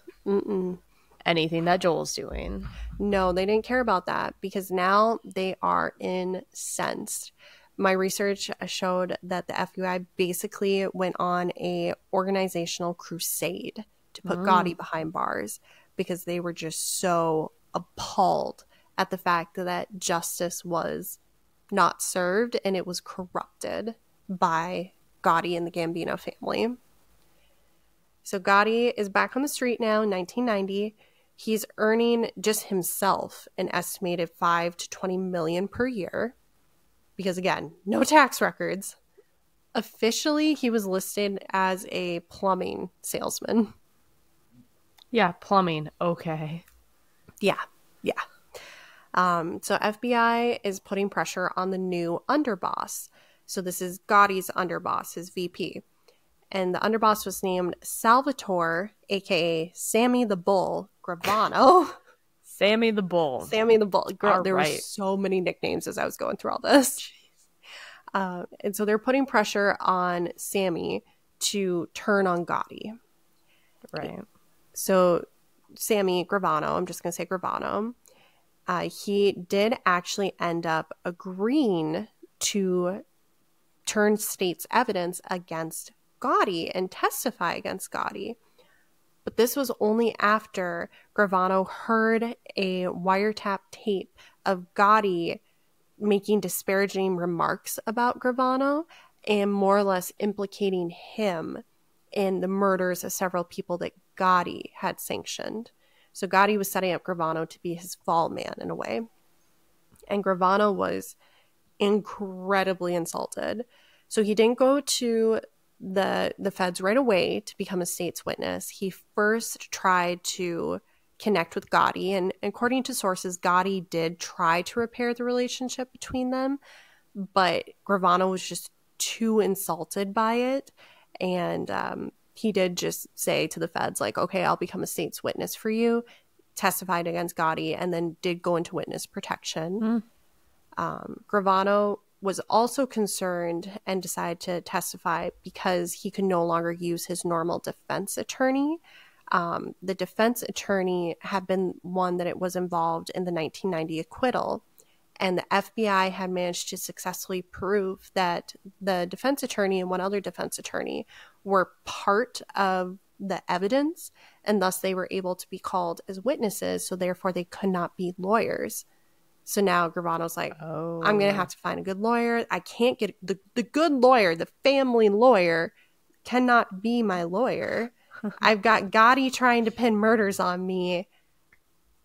anything that Joel's doing. No, they didn't care about that because now they are incensed. My research showed that the FBI basically went on a organizational crusade to put Gotti behind bars because they were just so appalled at the fact that justice was not served and it was corrupted by Gotti and the Gambino family. So Gotti is back on the street now in 1990. He's earning just himself an estimated $5 to $20 million per year because, again, no tax records. Officially, he was listed as a plumbing salesman. Yeah, plumbing. Okay. Yeah. So FBI is putting pressure on the new underboss. So this is Gotti's underboss, his VP. And the underboss was named Salvatore, a.k.a. Sammy the Bull, Gravano. Sammy the Bull. Girl, there were so many nicknames as I was going through all this. And so they're putting pressure on Sammy to turn on Gotti. Right. So Sammy Gravano, I'm just going to say Gravano, he did actually end up agreeing to turn state's evidence against Gotti and testify against Gotti. But this was only after Gravano heard a wiretap tape of Gotti making disparaging remarks about Gravano and more or less implicating him in the murders of several people that Gotti had sanctioned. So Gotti was setting up Gravano to be his fall man in a way. And Gravano was incredibly insulted. So he didn't go to the feds right away to become a state's witness. He first tried to connect with Gotti, and according to sources, Gotti did try to repair the relationship between them, but Gravano was just too insulted by it, and he did just say to the feds, like, okay, I'll become a state's witness for you, testified against Gotti, and then did go into witness protection. Gravano was also concerned and decided to testify because he could no longer use his normal defense attorney. The defense attorney had been one that it was involved in the 1990 acquittal, and the FBI had managed to successfully prove that the defense attorney and one other defense attorney were part of the evidence, and thus they were able to be called as witnesses, so therefore they could not be lawyers. So now Gravano's like, I'm going to have to find a good lawyer. I can't get the good lawyer, the family lawyer cannot be my lawyer. I've got Gotti trying to pin murders on me.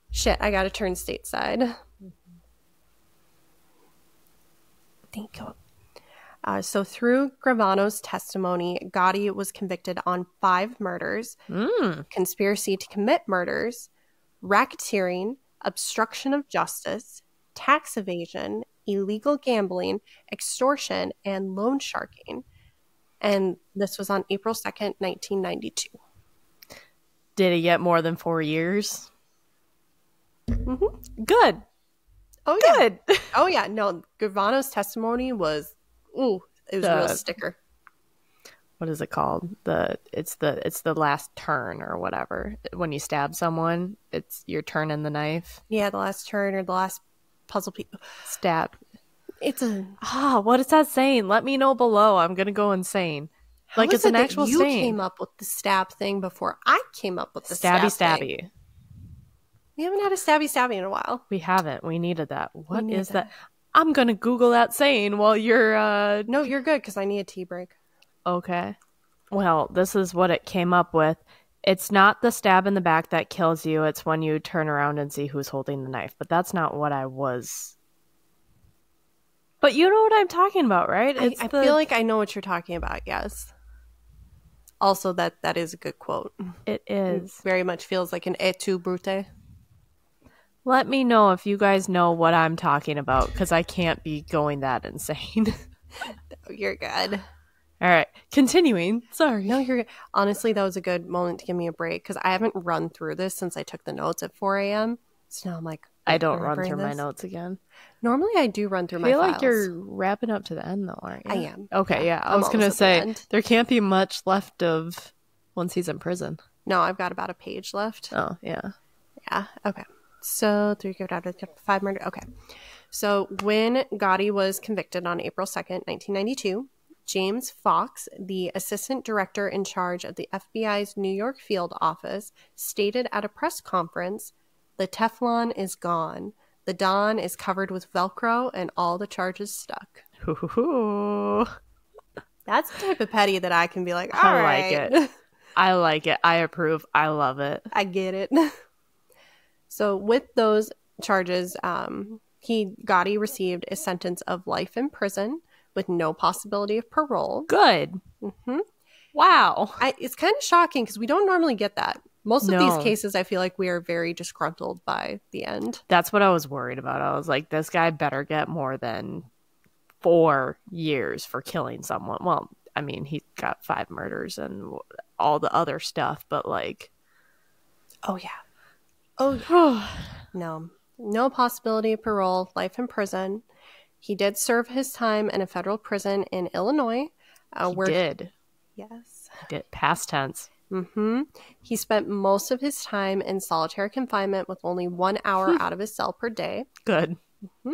Shit, I got to turn stateside. Thank you. So through Gravano's testimony, Gotti was convicted on 5 murders, conspiracy to commit murders, racketeering, obstruction of justice, tax evasion, illegal gambling, extortion, and loan sharking. And this was on April 2nd, 1992. Did he get more than 4 years? Good. Oh, good. Oh, yeah. No, Gravano's testimony was, it was a real sticker. What is it called? It's the last turn or whatever. When you stab someone, you're turning the knife. Yeah, the last turn or the last puzzle piece. Stab. It's a... what is that saying? Let me know below. I'm going to go insane. How like, is it's an it actual that you saying. came up with the stab thing before I came up with the stabby stab thing? We haven't had a stabby in a while. We haven't. We needed that. What is that? I'm going to Google that saying while you're... No, you're good, because I need a tea break. Okay. Well, this is what it came up with. It's not the stab in the back that kills you. It's when you turn around and see who's holding the knife. But that's not what I was... But you know what I'm talking about, right? I feel like I know what you're talking about, yes. Also, that is a good quote. It is. It very much feels like an et tu, Brute. Let me know if you guys know what I'm talking about, because I can't be going that insane. You're good. All right. Continuing. Sorry. No, you're good. Honestly, that was a good moment to give me a break, because I haven't run through this since I took the notes at 4 a.m. So now I'm like, I don't run through my notes again. Normally, I do run through my files. I feel like you're wrapping up to the end, though, aren't you? I am. Okay, yeah. I was going to say, there can't be much left of once he's in prison. No, I've got about a page left. Oh, yeah. Yeah, okay. So, 3 go down to 5 murder. Okay. So, when Gotti was convicted on April 2nd, 1992, James Fox, the assistant director in charge of the FBI's New York field office, stated at a press conference, "The Teflon is gone. The Don is covered with Velcro and all the charges stuck." Ooh. That's the type of petty that I can be like, I like it. I like it. I approve. I love it. I get it. So with those charges, Gotti received a sentence of life in prison with no possibility of parole. Good. Mm-hmm. Wow. It's kind of shocking because we don't normally get that. Most of these cases, I feel like we are very disgruntled by the end. That's what I was worried about. I was like, this guy better get more than 4 years for killing someone. Well, I mean, he got 5 murders and all the other stuff, but like... Oh, yeah. Oh, yeah. No possibility of parole, life in prison. He did serve his time in a federal prison in Illinois. He did. Yes. He did. Past tense. Mm-hmm. He spent most of his time in solitary confinement with only 1 hour out of his cell per day. Good. Mm-hmm.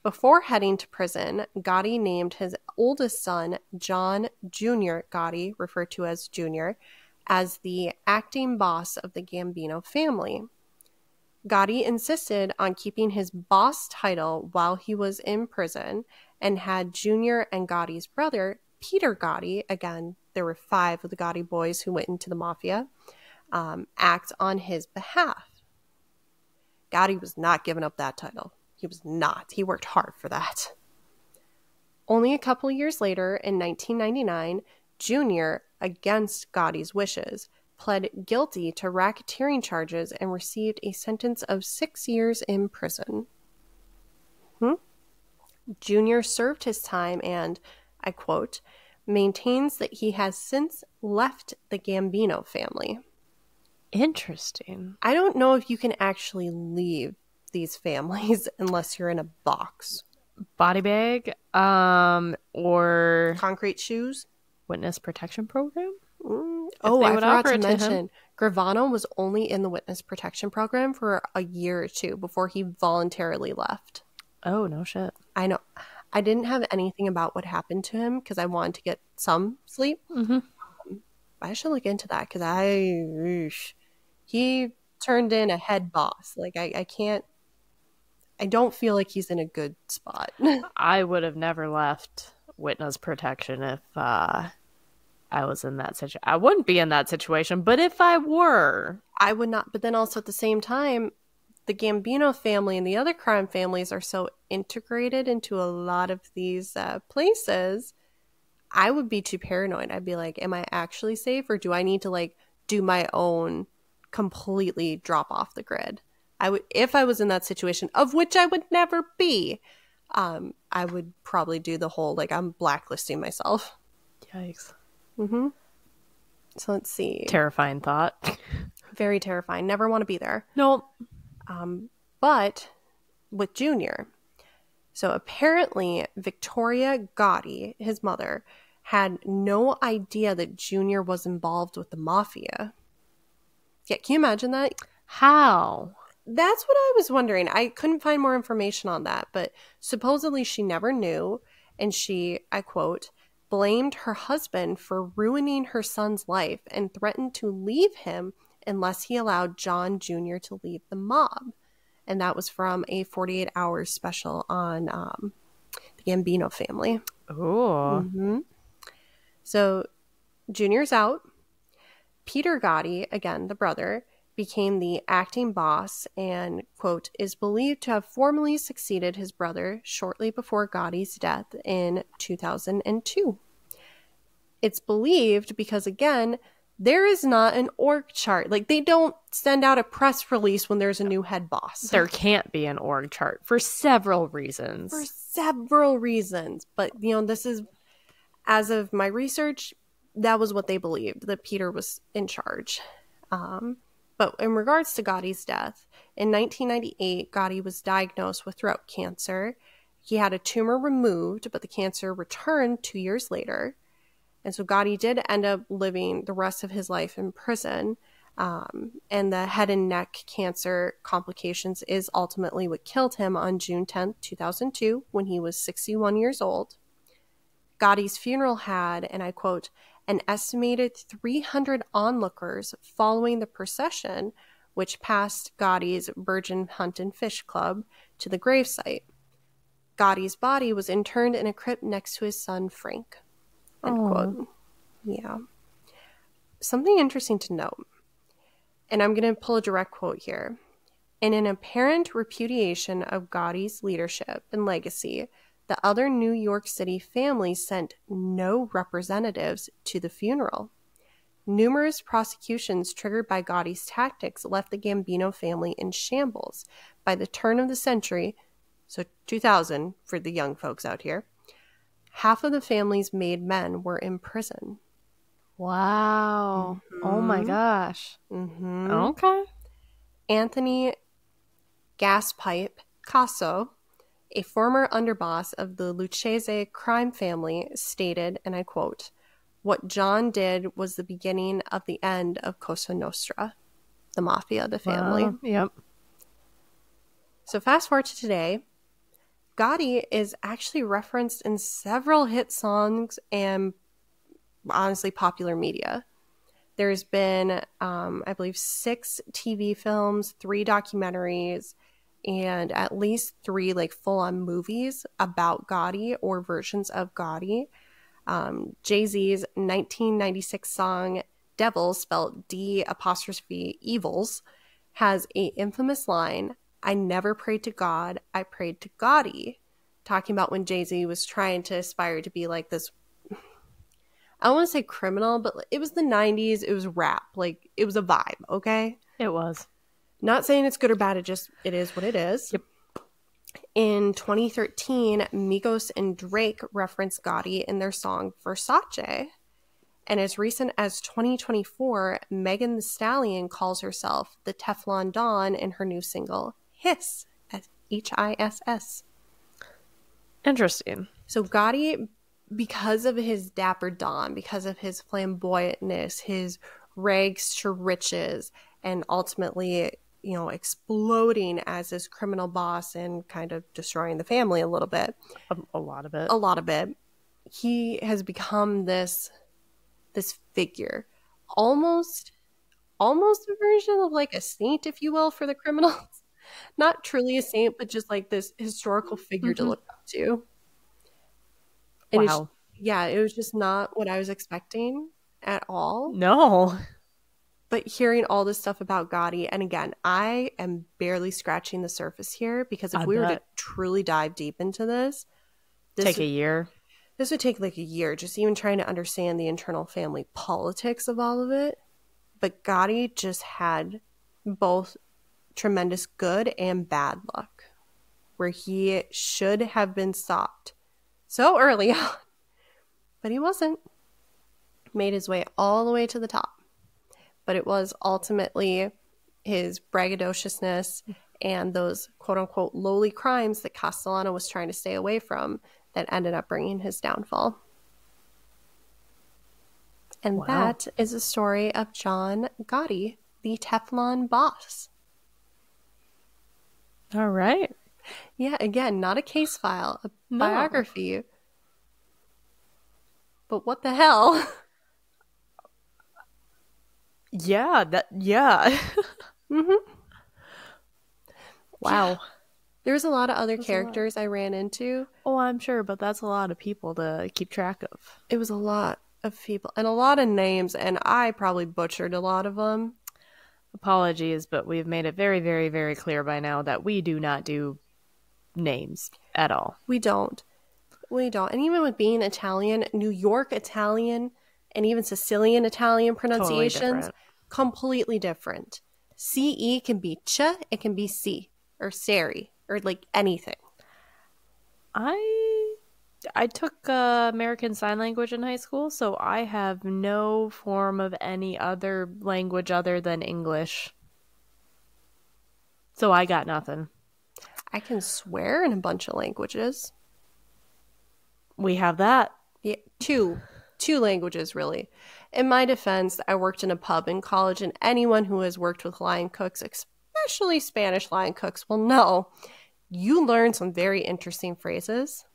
Before heading to prison, Gotti named his oldest son, John Jr. Gotti, referred to as Jr., as the acting boss of the Gambino family. Gotti insisted on keeping his boss title while he was in prison and had Junior and Gotti's brother, Peter Gotti, again, there were 5 of the Gotti boys who went into the mafia, act on his behalf. Gotti was not giving up that title. He was not. He worked hard for that. Only a couple years later, in 1999, Junior, against Gotti's wishes, pled guilty to racketeering charges and received a sentence of 6 years in prison. Junior served his time and, I quote, maintains that he has since left the Gambino family. Interesting. I don't know if you can actually leave these families unless you're in a box. Body bag, or concrete shoes. Witness protection program? Oh, I forgot to mention, Gravano was only in the witness protection program for a year or 2 before he voluntarily left. Oh, no shit. I know. I didn't have anything about what happened to him because I wanted to get some sleep. Mm-hmm. I should look into that because he turned in a head boss. Like, I can't, I don't feel like he's in a good spot. I would have never left witness protection if I was in that situation. I wouldn't be in that situation, but if I were, I would not. But then also at the same time, the Gambino family and the other crime families are so integrated into a lot of these places. I would be too paranoid. I'd be like, am I actually safe, or do I need to like do my own completely drop off the grid? I would, if I was in that situation, of which I would never be, I would probably do the whole like I'm blacklisting myself. Yikes. Mm-hmm. So let's see. Terrifying thought. Very terrifying. Never want to be there. Nope. But with Junior, so apparently Victoria Gotti, his mother, had no idea that Junior was involved with the mafia. Yeah, can you imagine that? How? That's what I was wondering. I couldn't find more information on that, but supposedly she never knew, and she, I quote, blamed her husband for ruining her son's life and threatened to leave him unless he allowed John Jr. to leave the mob. And that was from a 48 Hours special on the Gambino family. Oh. Mm-hmm. So Junior's out. Peter Gotti, again, the brother, became the acting boss and, quote, is believed to have formally succeeded his brother shortly before Gotti's death in 2002. It's believed because, again, there is not an org chart. Like, they don't send out a press release when there's a new head boss. There can't be an org chart for several reasons. But, this is, as of my research, that was what they believed, that Peter was in charge. But in regards to Gotti's death, in 1998, Gotti was diagnosed with throat cancer. He had a tumor removed, but the cancer returned 2 years later. And so Gotti did end up living the rest of his life in prison. And the head and neck cancer complications is ultimately what killed him on June 10th, 2002, when he was 61 years old. Gotti's funeral had, and I quote, an estimated 300 onlookers following the procession, which passed Gotti's Virgin Hunt and Fish Club to the gravesite. Gotti's body was interned in a crypt next to his son, Frank. End quote. Yeah. Something interesting to note, and I'm going to pull a direct quote here. In an apparent repudiation of Gotti's leadership and legacy, the other New York City families sent no representatives to the funeral. Numerous prosecutions triggered by Gotti's tactics left the Gambino family in shambles. By the turn of the century, so 2000 for the young folks out here, half of the family's made men were in prison. Wow. Mm-hmm. Oh my gosh. Mm-hmm. Okay. Anthony Gaspipe Casso, a former underboss of the Lucchese crime family, stated, and I quote, what John did was the beginning of the end of Cosa Nostra, the mafia, the family. Wow. Yep. So fast forward to today, Gotti is actually referenced in several hit songs and honestly popular media. There's been, I believe, 6 TV films, 3 documentaries, and at least 3 like full-on movies about Gotti or versions of Gotti. Jay-Z's 1996 song Devil, spelled D''Evils, has a infamous line, I never prayed to God, I prayed to Gotti, talking about when Jay-Z was trying to aspire to be like this, I don't want to say criminal, but it was the 90s, it was rap, like it was a vibe, okay? It was. Not saying it's good or bad, it is what it is. Yep. In 2013, Migos and Drake referenced Gotti in their song Versace. And as recent as 2024, Megan Thee Stallion calls herself the Teflon Don in her new single, Hiss, Hiss. Interesting. So Gotti, because of his Dapper Don, because of his flamboyantness, his rags to riches, and ultimately, exploding as this criminal boss and kind of destroying the family a little bit. A lot of it. A lot of it. He has become this figure. Almost a version of like a saint, if you will, for the criminals. Not truly a saint, but just like this historical figure to look up to. And wow. It was just not what I was expecting at all. No. But hearing all this stuff about Gotti, and again, I am barely scratching the surface here, because if we were to truly dive deep into this take a year. This would take like a year, just even trying to understand the internal family politics of all of it. But Gotti just had both tremendous good and bad luck, where he should have been stopped so early on, but he wasn't. Made his way all the way to the top. But it was ultimately his braggadociousness and those quote-unquote lowly crimes that Castellano was trying to stay away from that ended up bringing his downfall. And wow. That is the story of John Gotti, the Teflon boss. All right. Yeah, again, not a case file, a biography. But what the hell? Yeah, Mm-hmm. Wow. Yeah. There's a lot of other characters I ran into. Oh, I'm sure, but that's a lot of people to keep track of. It was a lot of people and a lot of names, and I probably butchered a lot of them. Apologies, but we've made it very, very, very clear by now that we do not do names at all. We don't. And even with being Italian, New York Italian and even Sicilian Italian pronunciations, completely different. CE can be ch, it can be C, or seri, or like anything. I took American Sign Language in high school, so I have no form of any other language other than English. So I got nothing. I can swear in a bunch of languages. We have that. Yeah, two languages, really. In my defense, I worked in a pub in college, and anyone who has worked with line cooks, especially Spanish line cooks, will know you learn some very interesting phrases.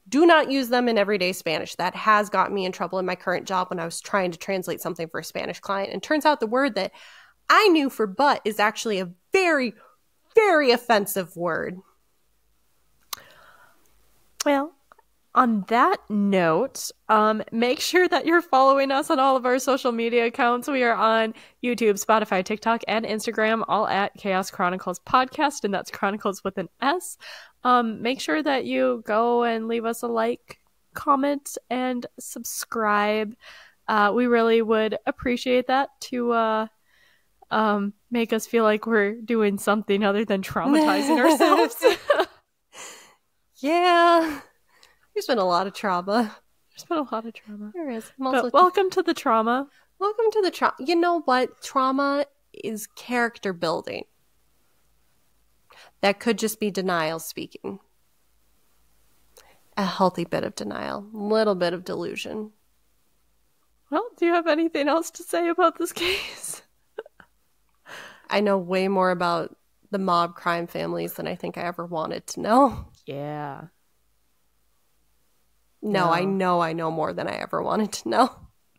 Do not use them in everyday Spanish. That has gotten me in trouble in my current job when I was trying to translate something for a Spanish client. And turns out the word that I knew for butt is actually a very, very offensive word. Well, on that note, make sure that you're following us on all of our social media accounts. We are on YouTube, Spotify, TikTok, and Instagram, all at Chaos Chronicles Podcast, and that's Chronicles with an S. Make sure that you go and leave us a like, comment, and subscribe. We really would appreciate that to make us feel like we're doing something other than traumatizing ourselves. Yeah. There's been a lot of trauma. There is. But welcome to the trauma. Welcome to the trauma. You know what? Trauma is character building. That could just be denial speaking. A healthy bit of denial. A little bit of delusion. Well, do you have anything else to say about this case? I know way more about the mob crime families than I think I ever wanted to know. Yeah. No, I know more than I ever wanted to know.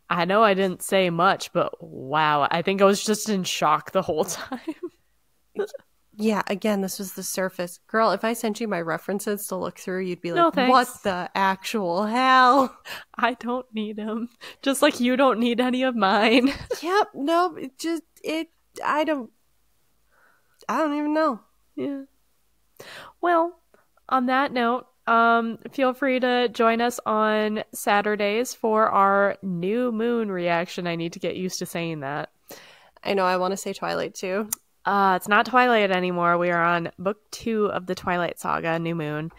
I know I didn't say much, but wow, I think I was just in shock the whole time. Yeah, again, this was the surface. Girl, if I sent you my references to look through, you'd be like, no, thanks. What the actual hell? I don't need them. Just like you don't need any of mine. Yep, no, I don't even know. Yeah. Well, on that note, feel free to join us on Saturdays for our new moon reaction. I need to get used to saying that. I know, I want to say Twilight too. It's not Twilight anymore. We are on book 2 of the Twilight Saga, New Moon.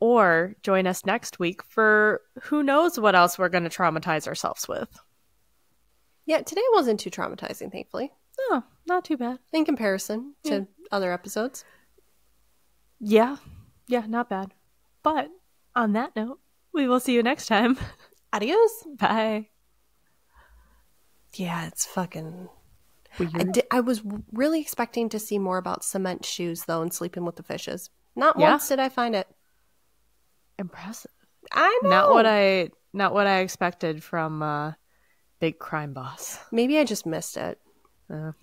Or join us next week for who knows what else we're going to traumatize ourselves with. Yeah, today wasn't too traumatizing, thankfully. No, not too bad. In comparison to other episodes. Yeah, not bad. But on that note, we will see you next time. Adios. Bye. Yeah, it's fucking weird. I was really expecting to see more about cement shoes, though, and sleeping with the fishes. Not once did I find it. Impressive. I know. Not what I expected from Big Crime Boss. Maybe I just missed it.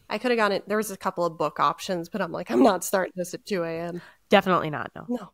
I could have gone it. There was a couple of book options, but I'm like, I'm not starting this at 2 a.m. Definitely not. No. No.